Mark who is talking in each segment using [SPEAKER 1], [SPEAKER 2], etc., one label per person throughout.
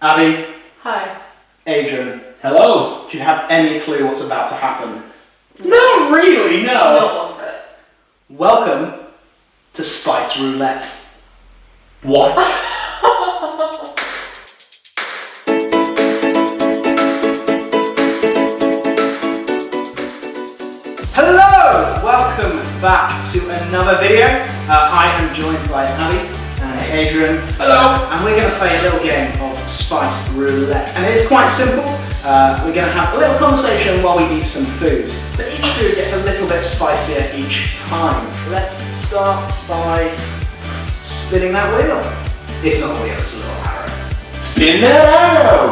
[SPEAKER 1] Abi.
[SPEAKER 2] Hi.
[SPEAKER 1] Adrian.
[SPEAKER 3] Hello.
[SPEAKER 1] Do you have any clue what's about to happen?
[SPEAKER 3] Not really, no.
[SPEAKER 2] Not one bit.
[SPEAKER 1] Welcome to Spice Roulette.
[SPEAKER 3] What?
[SPEAKER 1] Hello! Welcome back to another video. I am joined by Abi and Adrian.
[SPEAKER 3] Hello.
[SPEAKER 1] And we're going to play a little game of Spice Roulette. And it's quite simple. We're going to have a little conversation while we eat some food. But each food gets a little bit spicier each time. Let's start by spinning that wheel. It's not a wheel, it's a little arrow.
[SPEAKER 3] Spin that arrow.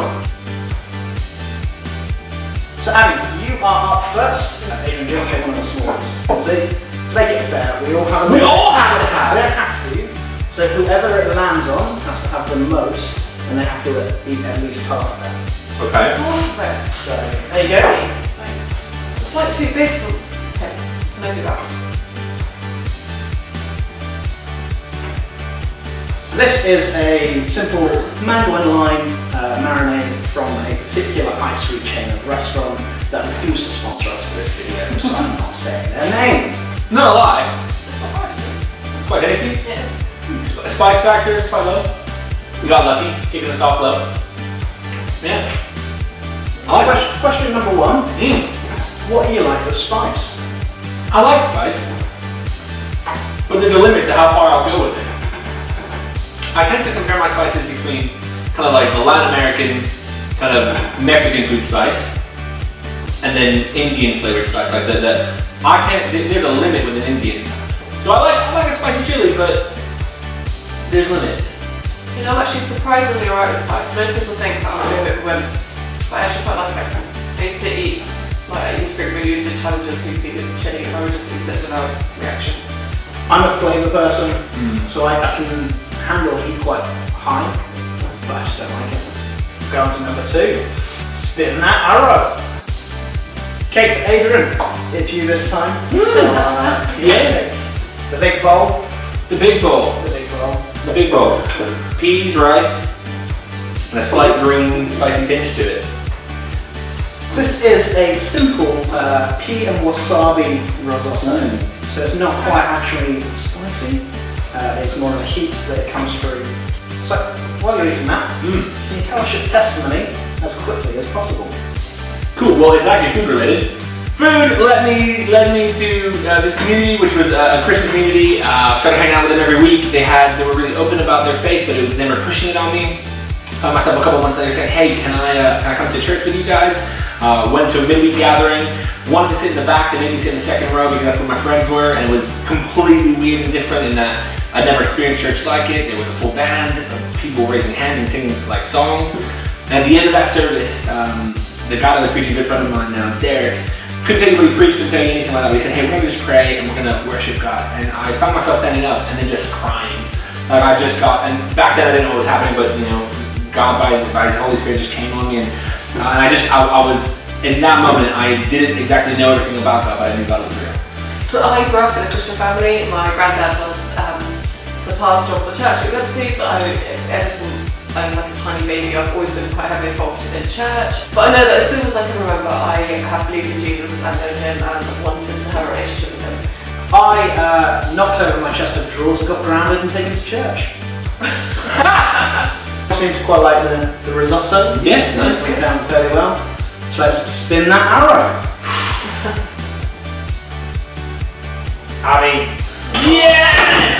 [SPEAKER 1] So Abi, you are up first. Adrian, you'll take one of the small ones. See, to make it fair, we all have a
[SPEAKER 3] We all have to have
[SPEAKER 1] We
[SPEAKER 3] it.
[SPEAKER 1] don't have to. So whoever it lands on has to have the most, and they have to eat at least half of it.
[SPEAKER 3] Okay.
[SPEAKER 2] Perfect.
[SPEAKER 1] So there you go.
[SPEAKER 2] Thanks. It's like too big for... Okay, can I do that?
[SPEAKER 1] So this is a simple mango and lime marinade from a particular high street chain of restaurant that refused to sponsor us for this video, so I'm not saying their name.
[SPEAKER 3] Not a lie.
[SPEAKER 2] It's not hard to do.
[SPEAKER 3] It's quite tasty.
[SPEAKER 2] It is.
[SPEAKER 3] Spice factor quite low. We got lucky, keeping the stock low. Yeah. I like it.
[SPEAKER 1] Question number one.
[SPEAKER 3] Mm.
[SPEAKER 1] What do you like with spice?
[SPEAKER 3] I like spice, but there's a limit to how far I'll go with it. I tend to compare my spices between kind of like the Latin American, kind of Mexican food spice, and then Indian flavored spice. Like there's a limit with an Indian. So I like a spicy chili, but there's limits.
[SPEAKER 2] You know, I'm actually surprisingly alright with spice. Most people think that I'm a bit of a wimp, but I actually quite like it. I used to eat, like I used to when you did challenges, you'd eat chili, and I would just eat it without reaction.
[SPEAKER 1] I'm a flavour person, so I can handle heat quite high, but I just don't like it. Go on to number two. Spin that arrow. Okay, so Adrian, it's you this time. So
[SPEAKER 3] Yeah.
[SPEAKER 1] The big bowl.
[SPEAKER 3] The big bowl.
[SPEAKER 1] The big bowl.
[SPEAKER 3] The big bowl. Peas, rice, and a slight green spicy tinge to it.
[SPEAKER 1] So this is a simple pea and wasabi risotto. So it's not quite actually spicy. It's more of the heat that it comes through. So while you're eating that, can you tell us your testimony as quickly as possible?
[SPEAKER 3] Cool. Well, it's actually food related. Food led me to this community, which was a Christian community. Started hanging out with them every week. They were really open about their faith, but it was never pushing it on me. Found myself a couple months later saying, "Hey, can I come to church with you guys?" Went to a midweek gathering. Wanted to sit in the back, they made me sit in the second row because that's where my friends were, and it was completely weird and different in that I'd never experienced church like it. There was a full band of people raising hands and singing like songs. And at the end of that service, the guy that was preaching, a good friend of mine now, Derek, couldn't tell you what he preached, couldn't tell you anything like that, but he said, "Hey, we're gonna just pray and we're gonna worship God." And I found myself standing up and then just crying. Like I just got, and back then I didn't know what was happening, but you know, God by His Holy Spirit just came on me, and I was, in that moment, I didn't exactly know everything about God, but I knew God was real.
[SPEAKER 2] So I grew up in a Christian family. My granddad was the pastor of the church we went to, so ever since I was like a tiny baby, I've always been quite heavily involved in church. But I know that as soon as I can remember, I have believed in Jesus and known Him and wanted to have a relationship with Him.
[SPEAKER 1] I knocked over my chest of drawers, got grounded and taken to church. Seems quite like the risotto.
[SPEAKER 3] Yeah, it's nice.
[SPEAKER 1] It's down fairly well. So let's spin that arrow. Abi.
[SPEAKER 3] Yes!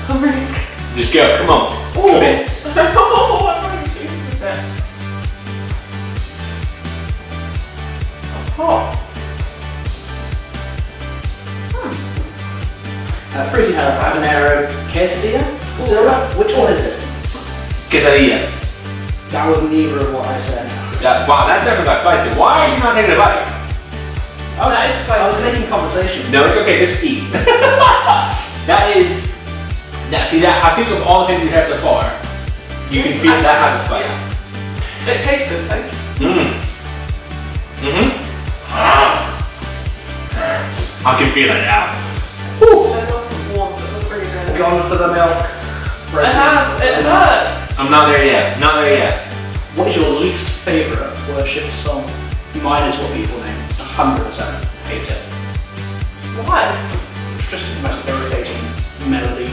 [SPEAKER 2] I'm really scared.
[SPEAKER 3] Just go, come on.
[SPEAKER 2] Ooh.
[SPEAKER 3] Come in.
[SPEAKER 2] Oh, I'm really tasting it. Oh.
[SPEAKER 1] Fruity habanero quesadilla. Zilla. Which one is it?
[SPEAKER 3] Quesadilla.
[SPEAKER 1] That was neither of what I said.
[SPEAKER 3] Wow, that's definitely got spicy. Why are you not taking a bite?
[SPEAKER 2] That is spicy.
[SPEAKER 1] I was making conversation.
[SPEAKER 3] No, it's okay, just eat. I think of all the things we've had so far, you can feel that has a spice.
[SPEAKER 2] Yeah. It tastes good though.
[SPEAKER 3] I can feel it now.
[SPEAKER 2] The milk is warm, so it doesn't really do anything.
[SPEAKER 1] Gone for the milk.
[SPEAKER 2] I have. It hurts.
[SPEAKER 3] I'm not there yet. Not there yet.
[SPEAKER 1] What is your least favourite worship song? Mine is What People Name. 100% hate it.
[SPEAKER 2] Why?
[SPEAKER 1] It's just the most irritating melody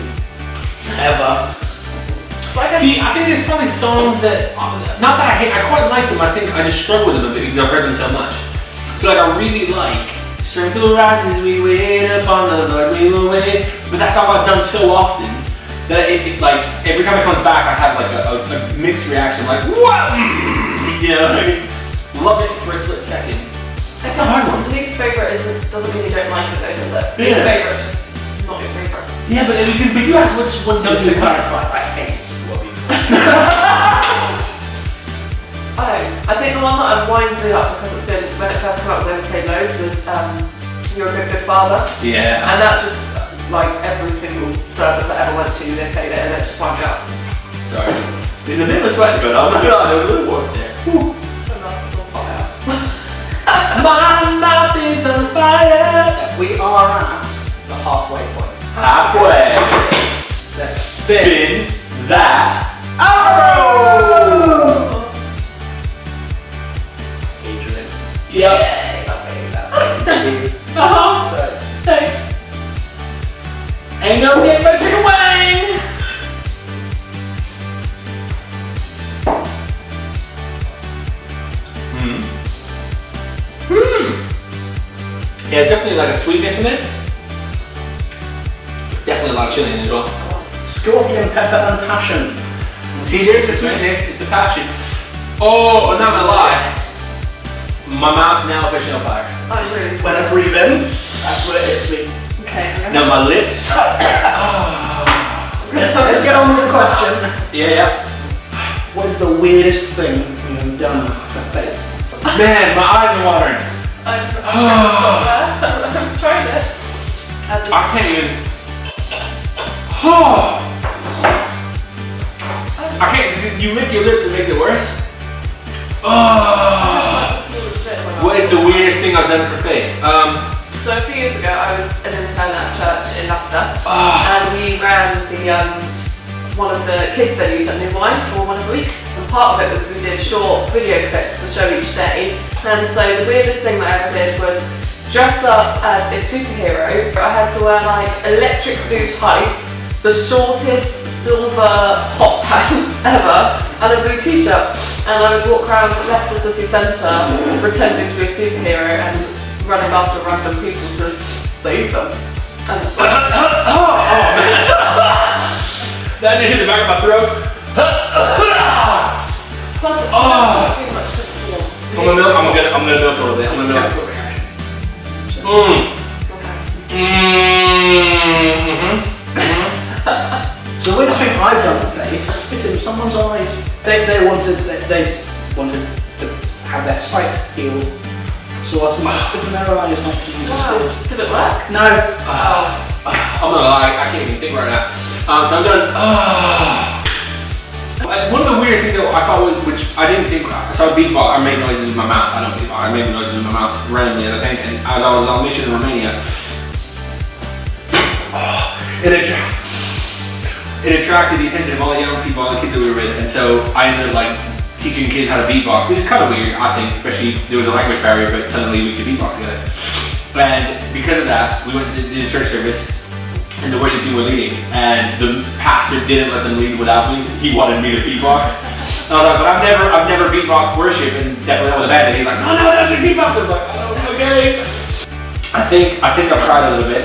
[SPEAKER 1] ever.
[SPEAKER 3] See, I think there's probably songs that, not that I hate, I quite like them, I think I just struggle with them a bit because I've heard them so much. So like I really like, strength will rise as we wait upon the Lord, we will wait. But that song I've done so often that it like, every time it comes back I have like a mixed reaction, like, what? You know, like it's, love it for a split second.
[SPEAKER 2] It's a hard one. Least favourite doesn't mean you don't like it though, does it?
[SPEAKER 3] Yeah.
[SPEAKER 2] Least favourite is just not your favourite.
[SPEAKER 3] Yeah, but you asked which one
[SPEAKER 1] Just
[SPEAKER 3] does
[SPEAKER 1] to
[SPEAKER 3] you
[SPEAKER 1] clarify, I hate What People
[SPEAKER 2] I think the one that winds me up because it's been, when it first came out, was overplayed loads, was You're a Good Good Father.
[SPEAKER 3] Yeah.
[SPEAKER 2] And that just, like every single service that I ever went to, they played it and it just wound me up.
[SPEAKER 3] Sorry. There's a bit of a sweat going on, but there was a little warmth there.
[SPEAKER 2] My mouth is on fire.
[SPEAKER 3] My mouth is on fire.
[SPEAKER 1] We are at the halfway point.
[SPEAKER 3] Halfway.
[SPEAKER 1] Let's spin
[SPEAKER 3] that
[SPEAKER 1] arrow! Adrian.
[SPEAKER 3] Yep.
[SPEAKER 1] So,
[SPEAKER 3] Thanks. Ain't no getting no chicken wing. Yeah, definitely like a sweetness in it. Definitely a lot of chili in it as well.
[SPEAKER 1] scorpion, pepper, and passion.
[SPEAKER 3] See, there's the sweetness, it's the passion. Oh, I'm not gonna lie. My mouth now officially on fire.
[SPEAKER 2] That was really
[SPEAKER 1] When I
[SPEAKER 2] sweet.
[SPEAKER 1] breathe in, that's what it hits me.
[SPEAKER 2] Okay.
[SPEAKER 3] Now my lips.
[SPEAKER 1] Let's get on with the question.
[SPEAKER 3] Yeah.
[SPEAKER 1] What is the weirdest thing you've done for faith?
[SPEAKER 3] Man, my eyes are watering.
[SPEAKER 2] I'm gonna stop there. I'm trying it.
[SPEAKER 3] I can't even. Oh. I can't. You lick your lips, it makes it worse. Oh. What is the weirdest thing I've done for faith?
[SPEAKER 2] So a few years ago, I was an intern at church in Leicester, and we ran the one of the kids' venues at New Wine for one of the weeks. And part of it was we did short video clips to show each day. And so the weirdest thing that I ever did was dress up as a superhero. I had to wear like electric blue tights, the shortest silver hot pants ever, and a blue t-shirt. And I would walk around Leicester City Centre pretending to be a superhero and running after random people to save them. And
[SPEAKER 3] That just hit the back of my throat.
[SPEAKER 2] plus, pretty much just
[SPEAKER 3] I'm gonna milk a little bit. I'm gonna milk.
[SPEAKER 1] So the weirdest thing I've done for faith is spit in someone's eyes. They wanted to have their sight healed. So I was spit in their eyes like Jesus did.
[SPEAKER 2] Did it work?
[SPEAKER 1] No.
[SPEAKER 3] I'm gonna lie, I can't even think right now. So I'm done. One of the weirdest things that I thought was, which I didn't think, so I beatbox, I make noises with my mouth. I don't beatbox, I make noises with my mouth randomly, I think. And as I was on mission in Romania, it attracted the attention of all the young people, all the kids that we were with. And so I ended up like teaching kids how to beatbox, which is kind of weird, I think, especially there was a language barrier, but suddenly we could beatbox together. And because of that, we went to the church service, and the worship team were leading, and the pastor didn't let them lead without me. He wanted me to beatbox. And I was like, but I've never beatboxed worship, and definitely not with a band. And he's like, no, that's your beatbox. I was like, oh, okay. I think I've tried a little bit.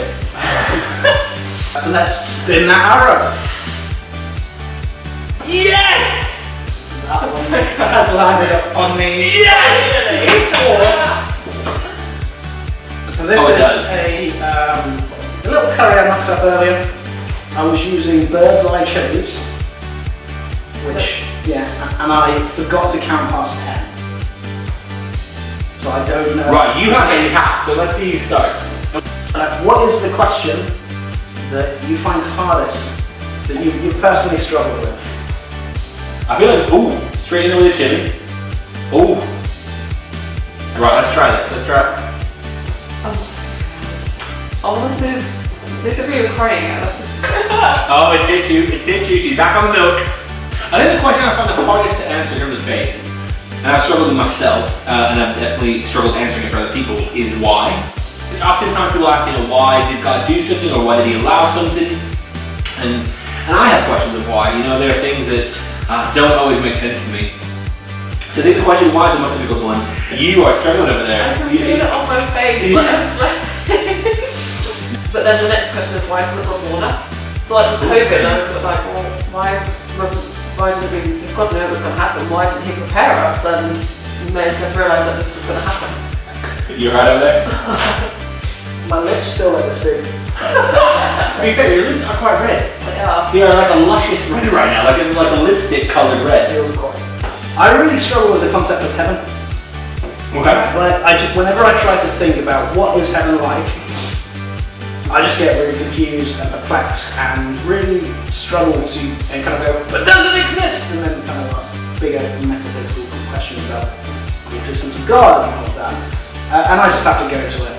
[SPEAKER 1] So let's spin that arrow.
[SPEAKER 3] Yes!
[SPEAKER 1] That one has landed on me.
[SPEAKER 3] Yes!
[SPEAKER 1] So this is a little curry I knocked up earlier. I was using bird's eye chilies, which, and I forgot to count past 10. So I don't know.
[SPEAKER 3] Right, you have, so let's see you start.
[SPEAKER 1] What is the question that you find hardest, that you personally struggle with?
[SPEAKER 3] I feel like, ooh, straight in with the chili. Ooh. Right, let's try this, let's try it.
[SPEAKER 2] I'm so scared. I want to say Look at me, you're crying at us.
[SPEAKER 3] Oh, it's hit you. It's hit you. She's back on the milk. I think the question I find the hardest to answer in terms of faith, and I've struggled with myself, and I've definitely struggled answering it for other people, is why. Oftentimes people ask, why did God do something, or why did He allow something? And I have questions of why. There are things that don't always make sense to me. So I think the question why is the most difficult one. You are struggling over there.
[SPEAKER 2] I can feel it on my face, like I'm sweating. But then the next question is why does God warn us? So like with COVID, I was sort of like, well, why didn't we, if God knew it was going to happen, why didn't He prepare us and make us realise that this was going to happen?
[SPEAKER 3] You alright over there?
[SPEAKER 1] My lips still like this big.
[SPEAKER 3] To be fair, your lips are quite red.
[SPEAKER 2] They are.
[SPEAKER 3] They are like a luscious red right now, like a lipstick coloured red.
[SPEAKER 1] Feels quite. I really struggle with the concept of heaven.
[SPEAKER 3] Okay.
[SPEAKER 1] Like, whenever I try to think about what is heaven like, I just get really confused and perplexed and really struggle to and kind of go, but does it exist? And then kind of ask bigger metaphysical questions about the existence of God and all of that. And I just have to go to it.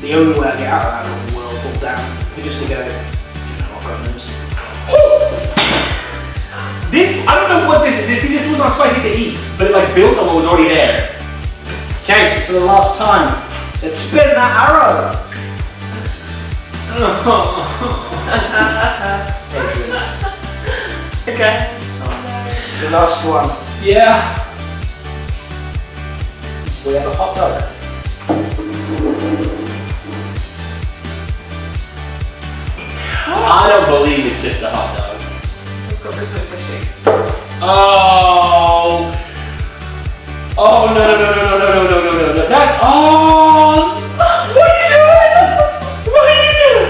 [SPEAKER 1] The only way I get out of that little whirlpool down is just to go, what God knows.
[SPEAKER 3] I don't know what this was not spicy to eat, but it like built on what was already there.
[SPEAKER 1] Okay, so for the last time, let's spin that arrow.
[SPEAKER 2] Okay.
[SPEAKER 1] It's the last one.
[SPEAKER 3] Yeah.
[SPEAKER 1] We have a hot dog.
[SPEAKER 3] I don't believe it's just a hot dog.
[SPEAKER 2] It's got this fishy.
[SPEAKER 3] Oh. Oh no. That's all. What are you doing?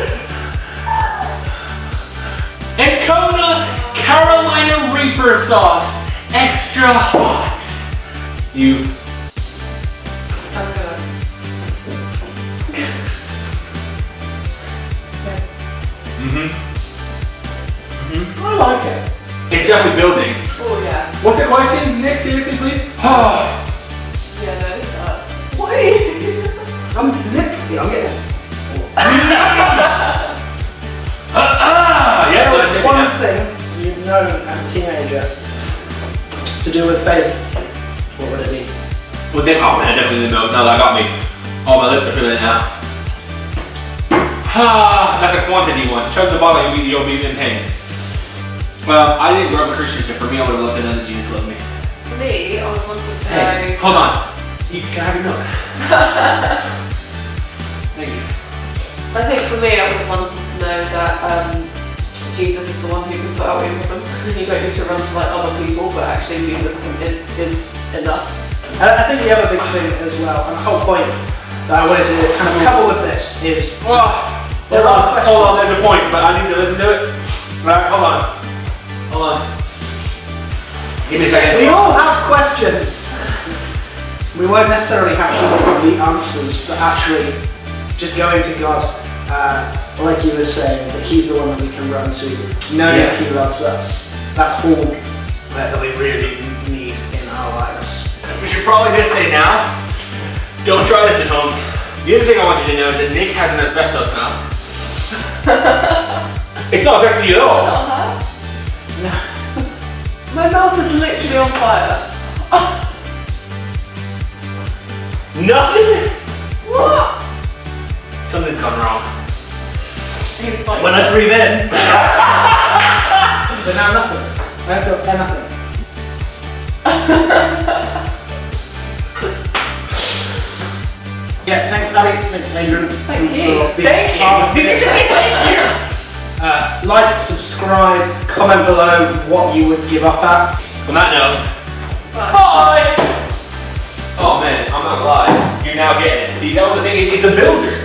[SPEAKER 3] Ancona Carolina Reaper sauce, extra hot.
[SPEAKER 2] I'm gonna.
[SPEAKER 1] I like it.
[SPEAKER 3] It's definitely building.
[SPEAKER 2] Oh yeah.
[SPEAKER 3] What's the question, Nick? Seriously, please.
[SPEAKER 2] Yeah, no, this hurts. Why?
[SPEAKER 1] I'm getting it.
[SPEAKER 3] Yeah,
[SPEAKER 1] There was one thing you've known as a teenager to do with faith. What would it be?
[SPEAKER 3] Well, then, oh man, I definitely didn't know. No, that got me. Oh, my lips are feeling it now. That's a quantity one. Chug the bottle, you'll be in pain. Well, I didn't grow up a Christian, so for me, I would have loved to know that Jesus loved me.
[SPEAKER 2] For me, I would want to say.
[SPEAKER 3] Hey, hold on. You can have your milk. Thank you.
[SPEAKER 2] I think for me, I would have wanted to know that Jesus is the one who can sort out your problems. You don't need to run to like other people, but actually Jesus is enough.
[SPEAKER 1] I think the other big thing as well, and the whole point that I wanted to kind of cover with this is.
[SPEAKER 3] Hold on, there's a point, but I need to listen to it. Alright, hold on. Give me a second.
[SPEAKER 1] We all have questions. We won't necessarily have to look at the answers, but actually just going to God, like you were saying, that He's the one that we can run to, knowing that He loves us. That's all that we really need in our lives.
[SPEAKER 3] We should probably just say now, don't try this at home. The other thing I want you to know is that Nick has an asbestos mouth. It's not affecting you at all.
[SPEAKER 2] Not her? No. My mouth is literally on fire.
[SPEAKER 3] Nothing?
[SPEAKER 2] What?
[SPEAKER 3] Something's gone wrong.
[SPEAKER 2] He's like.
[SPEAKER 1] When I breathe in, but now nothing. I don't feel nothing. Yeah, thanks Abi, thanks Adrian.
[SPEAKER 2] Thank you.
[SPEAKER 3] Thank you. Did you just say thank you?
[SPEAKER 1] Like, subscribe, comment below what you would give up at.
[SPEAKER 3] On that note, bye! Oh man, I'm not gonna lie. You're now getting it. See, that was the thing, it's a builder.